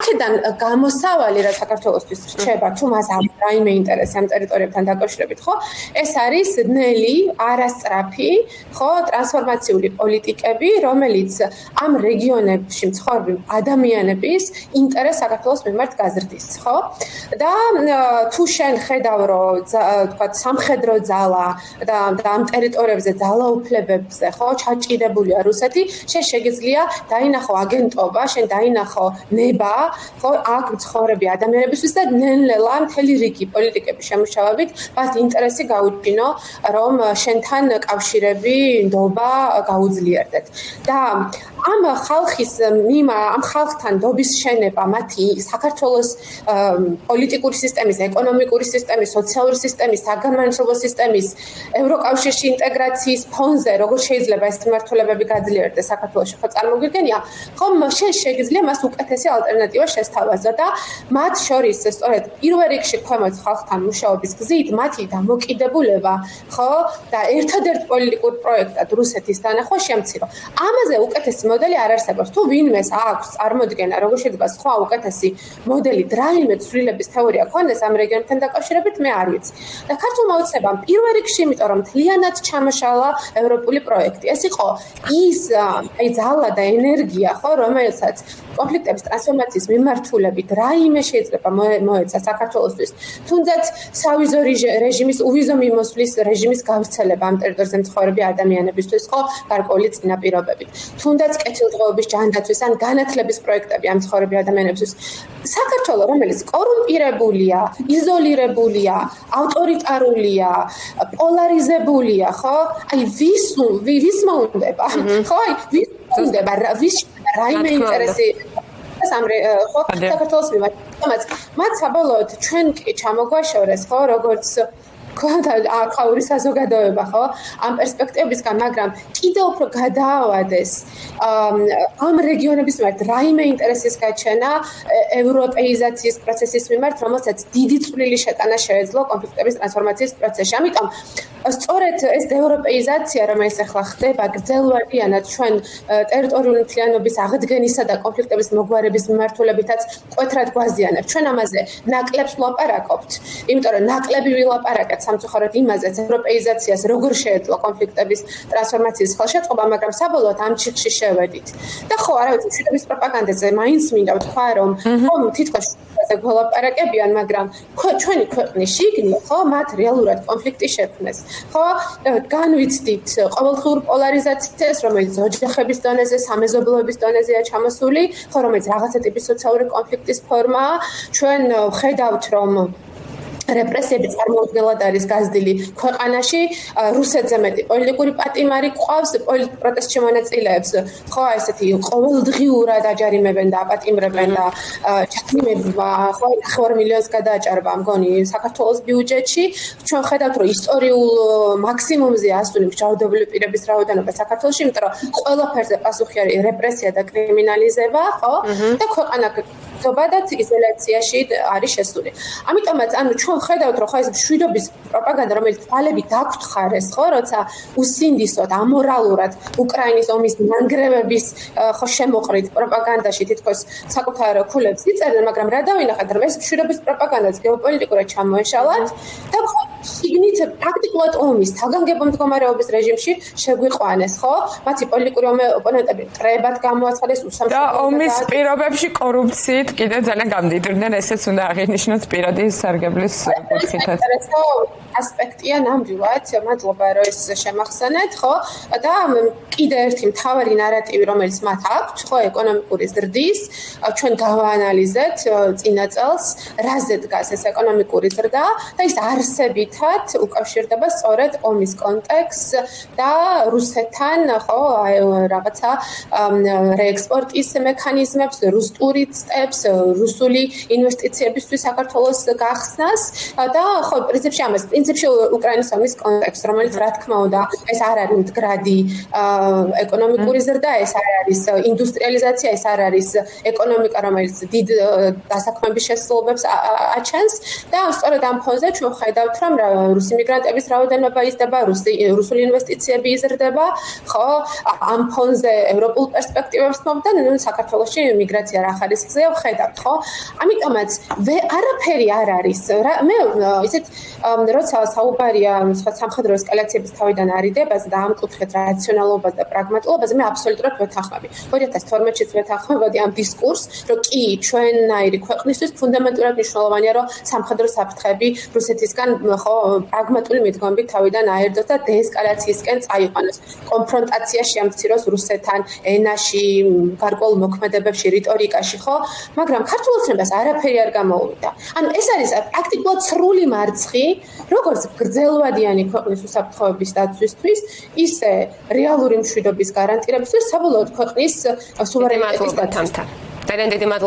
აქედან გამოსავალი რა საქართველოსთვის რჩება თუ მას რაიმე ინტერესი ამ ტერიტორიებთან დაკავშირებით, ხო? ეს არის ნელი, არასწრაფი, ხო, ტრანსფორმაციული პოლიტიკები, რომელიც ამ რეგიონებში მცხოვრები ადამიანების ინტერესს საქართველოს მიმართ გაზრდის, ხო? და თუ შენ ხედავ, რომ თქვა სამხედრო ძალა და ამ ტერიტორიებზე ძალაუფლებებზე, ხო, ჩაჭირებულია რუსეთი, შენ შეგიძლია დაინახო აგენტობა, შენ დაინახო ნება, ხო, აქ მცხოვრები ადამიანებისთვის და ნელ-ნელა მთელი რიგი პოლიტიკების შემუშავებით მათ ინტერესი გაუჩინო, რომ შენთან კავშირები, ნდობა გაუძლიერდეთ. და ამ ხალხთან ნდობის შენება მათი საქართველოს პოლიტიკური სისტემის, ეკონომიკური სისტემის, სოციალური სისტემის, საგანმანათლებლო სისტემის, ევროკავშირში ინტეგრაციის ფონზე, როგორ შეიძლება ეს მიმართულებები გაძლიერდეს საქართველოში, ხო წარმოგვიდგენია? ხომ შენ შეგიძლია მას უკეთესი ალტერნატივა შესთავაზო და მათ შორის სწორედ პირველ რიგში ქვემოთ ხალხთან მუშაობის გზით მათი დამოკიდებულება, ხო, და ერთადერთ პოლიტიკურ პროექტად რუსეთის დანახვა შემცირო. ამაზე უკეთესი მოდელი არ არსებობს. თუ ვინმეს აქვს წარმოდგენა, როგორ შეიძლება სხვა უკეთესი მოდელი რაიმე ცვლილების თეორია ქონდეს ამ რეგიონთან დაკავშირებით, მე არ ვიცი. და ქართულმა ოცნებამ პირველ რიგში, იმიტომ რომ მთლიანად ჩამოშალა ევროპული პროექტი. ეს იყო ის ძალა და ენერგია, ხო, რომელსაც კონფლიქტების ტრანსფორმაციის მიმართულებით რაიმე შეიძლება მოეცა საქართველოსთვის. თუნდაც სავიზო რეჟიმის, უვიზო მიმოსვლის რეჟიმის გავრცელება ამ ტერიტორიაზე მცხოვრები ადამიანებისთვის, ხო, გარკვეული წინაპირობებით. თუნდაც კეთილდღეობის ჯანდაცვის ან განათლების პროექტები ამ მცხოვრები ადამიანებისთვის. საქართველო, რომელიც კორუმპირებულია, იზოლირებულია, ავტორიტარულია, პოლარიზებულია, ხო? აი ვის მოუნდება? ხო, აი ვის მოუნდება? ვის რაიმე ინტერესი ხო საქართველოს მიმართ. მათ საბოლოოდ ჩვენ კი ჩამოგვაშორეს, ხო, როგორც აქაური საზოგადოება, ხო, ამ პერსპექტივებისგან, მაგრამ კიდევ უფრო გადაავადეს ამ რეგიონების მიმართ რაიმე ინტერესის გაჩენა ევროპეიზაციის პროცესის მიმართ, რომელსაც დიდი წვლილი შეტანა შეეძლო კონფლიქტების ტრანსფორმაციის პროცესში. ამიტომ სწორედ ეს დეევროპეიზაცია, რომელიც ახლა ხდება გრძელვადიანად ჩვენ ტერიტორიული მთლიანობის აღდგენისა და კონფლიქტების მოგვარების მიმართულებითაც მკვეთრად გვაზიანებს. ჩვენ ამაზე ნაკლებს ვლაპარაკობთ, იმიტომ რომ ნაკლები ვილაპარაკეთ სამწუხაროდ იმაზეც ევროპეიზაციას როგორ შეეძლო კონფლიქტების ტრანსფორმაციის ხელშეწყობა, მაგრამ საბოლოოდ ამ ჩიხში შევედით. და ხო, არა ვიცი, მშვიდობის პროპაგანდაზე მაინც მინდა ვთქვა, რომ ხომ თითქოს შუაზე გველაპარაკებიან, მაგრამ ჩვენი ქვეყნის შიგნით, ხო, მათ რეალურად კონფლიქტი შექმნეს. ხო, განვიცდით ყოველდღიურ პოლარიზაციას, რომელიც ოჯახების დონეზე, სამეზობლოების დონეზეა ჩამოსული, ხო, რომელიც რაღაცა ტიპის სოციალური კონფლიქტის ფორმაა. ჩვენ ხედავთ, რომ რეპრესიები წარმოუდგენლად არის გაზრდილი ქვეყანაში, რუსეთზე მეტი პოლიტიკური პატიმარი ყავს პროტესტში მონაწილეებს, ხო, ესეთი ყოველდღიურად აჯარიმებენ და აპატიმრებენ და ჩათმიმა, ხო, 9 მილიონს გადააჭარბა მგონი საქართველოს ბიუჯეტში. ჩვენ ხედავთ, რომ ისტორიულ მაქსიმუმზეა ასული მჟაუდებული პირების რაოდენობა საქართველოში, იმიტომ რომ ყველაფერზე პასუხი არის რეპრესია და კრიმინალიზება, ხო, და ქვეყანა ზოგადად იზოლაციაში არის შესული. ამიტომაც, ანუ ჩვენ ხედავთ, რომ ხო ეს მშვიდობის პროპაგანდა, რომელიც თვალები დაგვთხარეს, ხო, როცა უსინდისოდ, ამორალურად უკრაინის ომის ნანგრევების ხო შემოყრით პროპაგანდაში თითქოს საკუთარ ქულებს იწერდნენ, მაგრამ რა დავინახეთ, რომ ეს მშვიდობის პროპაგანდაც გეოპოლიტიკურად ჩამოეშალათ და შიგნით პრაქტიკულად ომის საგანგებო მდგომარეობის რეჟიმში შეგვიყვანეს, ხო? მათი პოლიტიკური ოპონენტები კრებად გამოაცხადეს უსამართლოდ და ომის პირობებში კორუფციით კიდე ძალიან გამდიდრდნენ, ესეც უნდა აღინიშნოთ პირადი სარგებლის კუთხითაც. ასპექტია ნამდვილად, მადლობა რომ ეს შემახსენეთ, ხო? და კიდე ერთი მთავარი ნარატივი, რომელიც მათ აქვთ, ხო, ეკონომიკური ზრდის, ჩვენ გავაანალიზეთ წინა წელს, რაზე დგას ეს ეკონომიკური ზრდა და ის არსებითად უკავშირდება სწორედ ომის კონტექსტს და რუსეთთან, ხო, რაღაცა რეექსპორტის მექანიზმებს, რუს ტურისტებს, რუსული ინვესტიციებისთვის საქართველოს გახსნას და ხო, პრინციპში ამას უკრაინის ომის კონტექსტ, რომელიც რა თქმა უნდა, ეს არ არის მდგრადი ეკონომიკური ზრდა, ეს არ არის ინდუსტრიალიზაცია, ეს არ არის ეკონომიკა, რომელიც დიდ დასაქმების შესაძლებლობებს აჩენს და სწორედ ამ ფონზე ჩვენ ხედავთ, რომ რუსი მიგრანტების რაოდენობა იზრდება, რუსული ინვესტიციები იზრდება, ხო? ამ ფონზე ევროპულ პერსპექტივებს მომდა, საქართველოში მიგრაცია რა ხარისხზეა ხედავთ, ხო? ამიტომაც არაფერი არ არის. მე ისეთ როცა საუბარია სხვა სამხედრო ესკალაციების თავიდან არიდებაზე და ამ კუთხით რაციონალობაზე და პრაგმატულობაზე, მე აბსოლუტურად ვეთანხმები. 2012-წლიც ვეთანხმებოდი ამ დისკურსს, რომ კი ჩვენნაირი ქვეყნისთვის ფუნდამენტურად მნიშვნელოვანია, რომ სამხედრო საფრთხეები რუსეთისგან ხო პრაგმატული მიდგომებით თავიდან აერდოს და დეესკალაციისკენ წაიყვანოს. კონფრონტაცია შეამციროს რუსეთთან ენაში, გარკვეულ მოქმედებებში, რიტორიკაში, ხო? მაგრამ ქართულ ოცნებას არაფერი არ გამოუვიდა. ანუ ეს არის პრაქტიკულად სრული მარცხი, როგორც გრძელვადიანი ქვეყნის უსაფრთხოების დაცვისთვის, ისე რეალური მშვიდობის გარანტირებისთვის, საბოლოოდ ქვეყნის სუვერენიტეტის დაცვისთვის. ძალიან დიდი მადლობა.